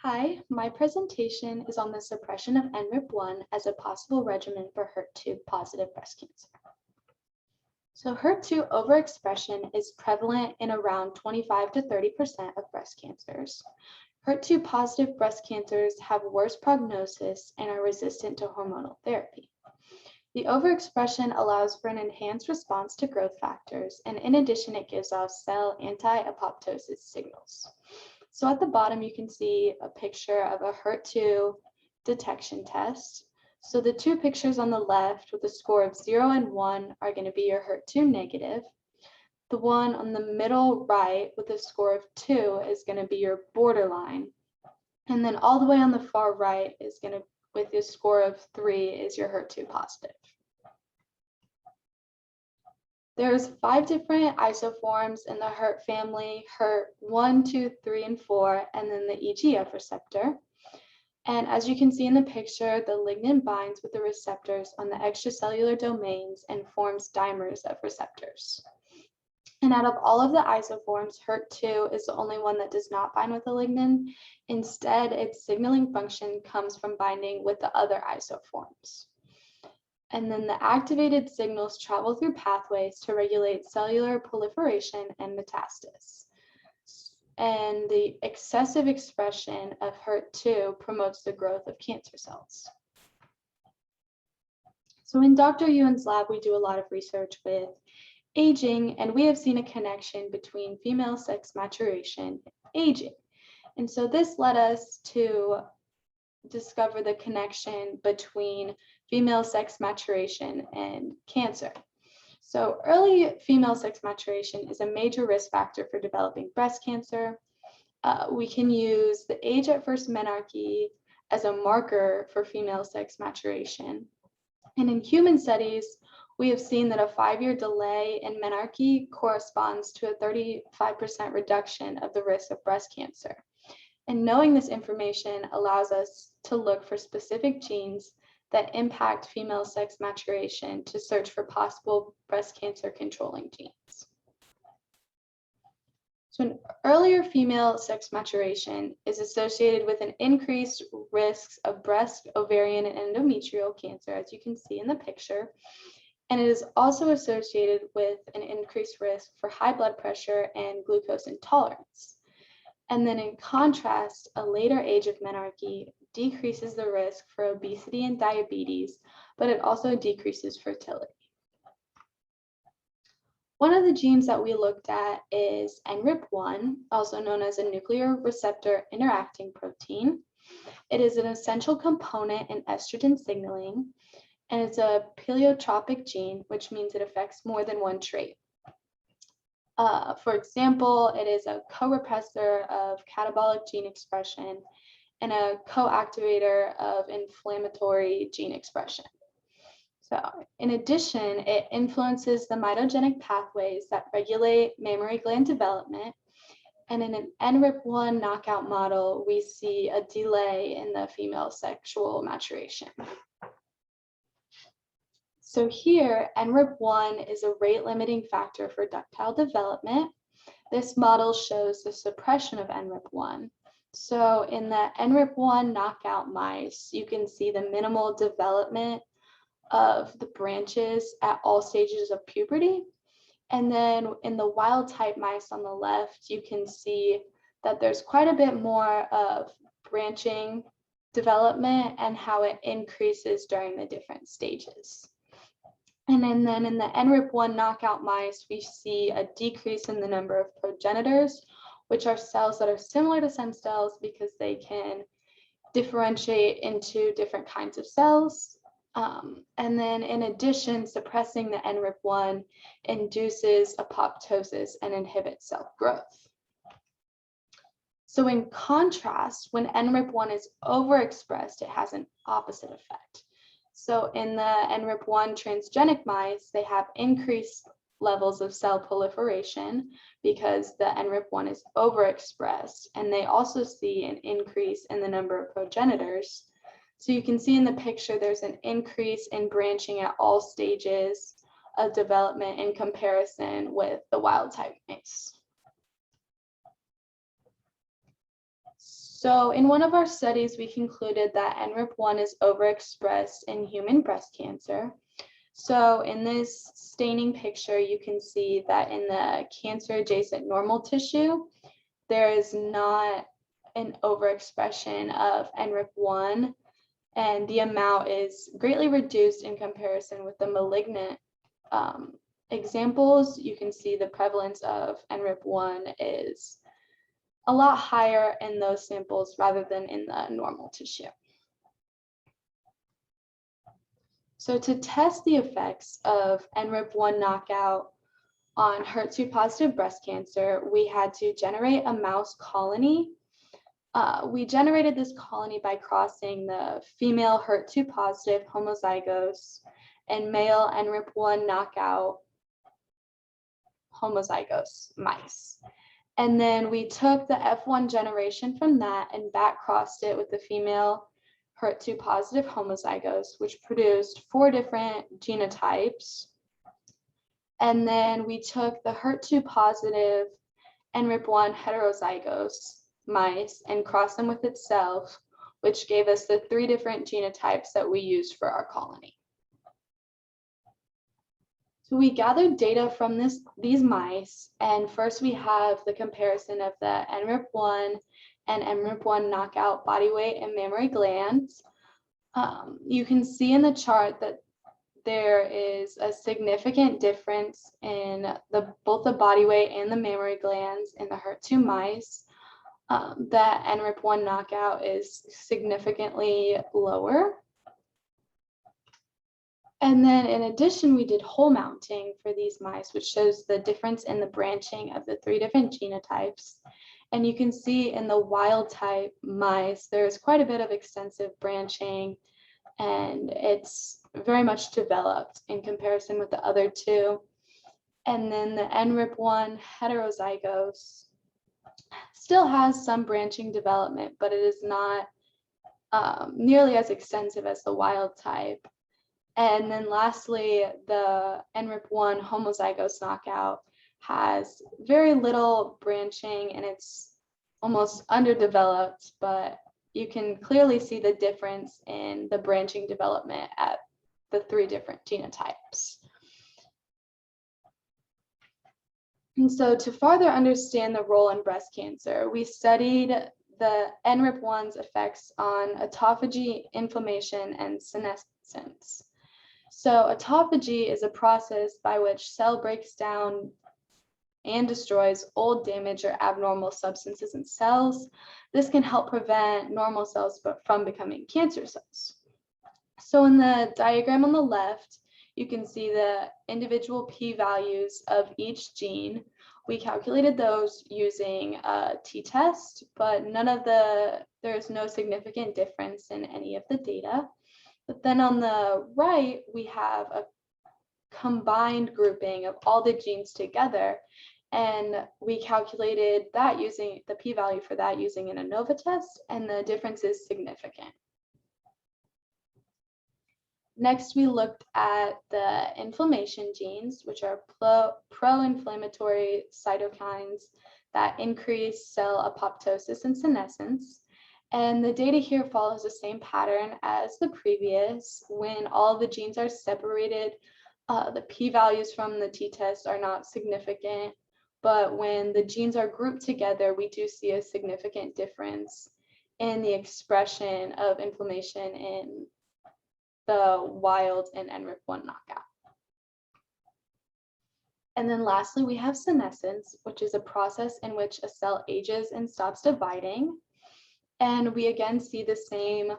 Hi, my presentation is on the suppression of NRPI as a possible regimen for HER2-positive breast cancer. So HER2 overexpression is prevalent in around 25 to 30% of breast cancers. HER2-positive breast cancers have worse prognosis and are resistant to hormonal therapy. The overexpression allows for an enhanced response to growth factors, and in addition, it gives off cell anti-apoptosis signals. So at the bottom, you can see a picture of a HER2 detection test. So the two pictures on the left with a score of 0 and 1 are going to be your HER2 negative. The one on the middle right with a score of 2 is going to be your borderline. And then all the way on the far right is going to, with a score of 3, is your HER2 positive. There's 5 different isoforms in the HER family, HER1, 2, 3, and 4, and then the EGF receptor. And as you can see in the picture, the ligand binds with the receptors on the extracellular domains and forms dimers of receptors. And out of all of the isoforms, HER2 is the only one that does not bind with the ligand. Instead, its signaling function comes from binding with the other isoforms. And then the activated signals travel through pathways to regulate cellular proliferation and metastasis. And the excessive expression of HER2 promotes the growth of cancer cells. So in Dr. Ewan's lab, we do a lot of research with aging, and we have seen a connection between female sex maturation and aging. And so this led us to discover the connection between female sex maturation and cancer. So early female sex maturation is a major risk factor for developing breast cancer. We can use the age at first menarche as a marker for female sex maturation. And in human studies, we have seen that a 5-year delay in menarche corresponds to a 35% reduction of the risk of breast cancer. And knowing this information allows us to look for specific genes that impact female sex maturation to search for possible breast cancer controlling genes. So an earlier female sex maturation is associated with an increased risk of breast, ovarian, and endometrial cancer, as you can see in the picture. And it is also associated with an increased risk for high blood pressure and glucose intolerance. And then in contrast, a later age of menarche decreases the risk for obesity and diabetes, but it also decreases fertility. One of the genes that we looked at is NRPI, also known as a nuclear receptor interacting protein. It is an essential component in estrogen signaling, and it's a pleiotropic gene, which means it affects more than one trait. For example, it is a co-repressor of catabolic gene expression and a co-activator of inflammatory gene expression. So in addition, it influences the mitogenic pathways that regulate mammary gland development. And in an NRPI knockout model, we see a delay in the female sexual maturation. So here, NRPI is a rate-limiting factor for ductile development. This model shows the suppression of NRPI. So in the NRPI knockout mice, you can see the minimal development of the branches at all stages of puberty. And then in the wild-type mice on the left, you can see that there's quite a bit more of branching development and how it increases during the different stages. And then in the NRPI knockout mice, we see a decrease in the number of progenitors, which are cells that are similar to stem cells because they can differentiate into different kinds of cells. And then in addition, suppressing the NRPI induces apoptosis and inhibits cell growth. So in contrast, when NRPI is overexpressed, it has an opposite effect. So in the NRPI transgenic mice, they have increased levels of cell proliferation because the NRPI is overexpressed, and they also see an increase in the number of progenitors. So you can see in the picture, there's an increase in branching at all stages of development in comparison with the wild type mice. So in one of our studies, we concluded that NRIP1 is overexpressed in human breast cancer. So in this staining picture, you can see that in the cancer-adjacent normal tissue, there is not an overexpression of NRIP1, and the amount is greatly reduced in comparison with the malignant examples. You can see the prevalence of NRIP1 is a lot higher in those samples rather than in the normal tissue. So to test the effects of NRIP1 knockout on HER2-positive breast cancer, we had to generate a mouse colony. We generated this colony by crossing the female HER2-positive homozygous and male NRIP1 knockout homozygous mice. And then we took the F1 generation from that and back crossed it with the female HER2 positive homozygous, which produced 4 different genotypes. And then we took the HER2 positive NRIP1 heterozygous mice and crossed them with itself, which gave us the 3 different genotypes that we used for our colony. So we gathered data from these mice, and first we have the comparison of the NRIP1 and NRIP1 knockout body weight and mammary glands. You can see in the chart that there is a significant difference in both the body weight and the mammary glands in the HER2 mice. That NRIP1 knockout is significantly lower. And then in addition, we did whole mounting for these mice, which shows the difference in the branching of the 3 different genotypes. And you can see in the wild type mice, there's quite a bit of extensive branching, and it's very much developed in comparison with the other 2. And then the NRIP1 heterozygous still has some branching development, but it is not nearly as extensive as the wild type. And then lastly, the NRIP1 homozygous knockout has very little branching and it's almost underdeveloped, but you can clearly see the difference in the branching development at the 3 different genotypes. And so to further understand the role in breast cancer, we studied the NRIP1's effects on autophagy, inflammation, and senescence. So autophagy is a process by which cell breaks down and destroys old, damaged, or abnormal substances in cells. This can help prevent normal cells from becoming cancer cells. So in the diagram on the left, you can see the individual p-values of each gene. We calculated those using a t-test, but there's no significant difference in any of the data. But then on the right, we have a combined grouping of all the genes together, and we calculated that using the p-value for that using an ANOVA test, and the difference is significant. Next, we looked at the inflammation genes, which are pro-inflammatory cytokines that increase cell apoptosis and senescence. And the data here follows the same pattern as the previous. When all the genes are separated, the p-values from the t-test are not significant, but when the genes are grouped together, we do see a significant difference in the expression of inflammation in the wild and NRIP1 knockout. And then lastly, we have senescence, which is a process in which a cell ages and stops dividing. And we again see the same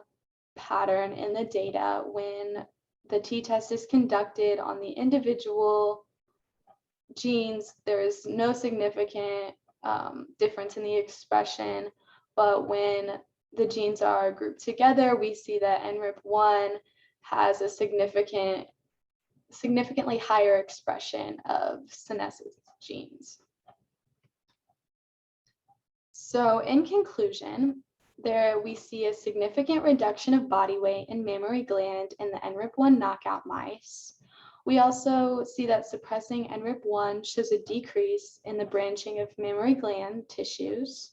pattern in the data. When the t-test is conducted on the individual genes, there is no significant difference in the expression, but when the genes are grouped together, we see that NRIP1 has a significantly higher expression of senescence genes. So in conclusion, there we see a significant reduction of body weight and mammary gland in the NRIP1 knockout mice. We also see that suppressing NRIP1 shows a decrease in the branching of mammary gland tissues.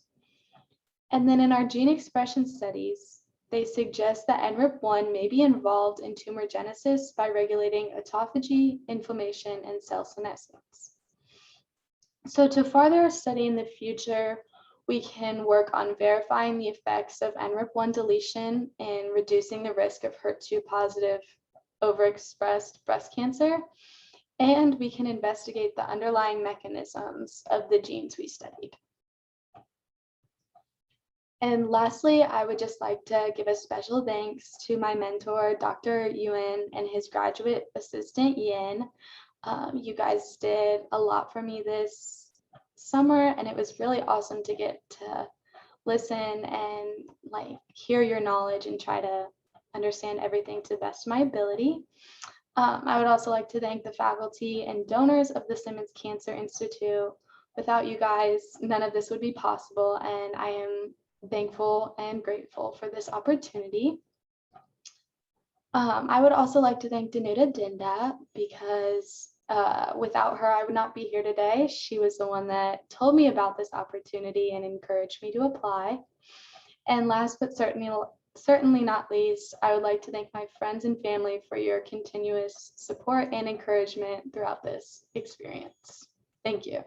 And then in our gene expression studies, they suggest that NRIP1 may be involved in tumor genesis by regulating autophagy, inflammation, and cell senescence. So to further our study in the future, we can work on verifying the effects of NRIP1 deletion in reducing the risk of HER2-positive overexpressed breast cancer, and we can investigate the underlying mechanisms of the genes we studied. And lastly, I would just like to give a special thanks to my mentor, Dr. Yuen, and his graduate assistant, Yin. You guys did a lot for me this summer, and it was really awesome to get to listen and like hear your knowledge and try to understand everything to the best of my ability. I would also like to thank the faculty and donors of the Simmons Cancer Institute. Without you guys, none of this would be possible, and I am thankful and grateful for this opportunity. I would also like to thank Danuta Dinda because without her, I would not be here today. She was the one that told me about this opportunity and encouraged me to apply. And last but certainly not least, I would like to thank my friends and family for your continuous support and encouragement throughout this experience. Thank you.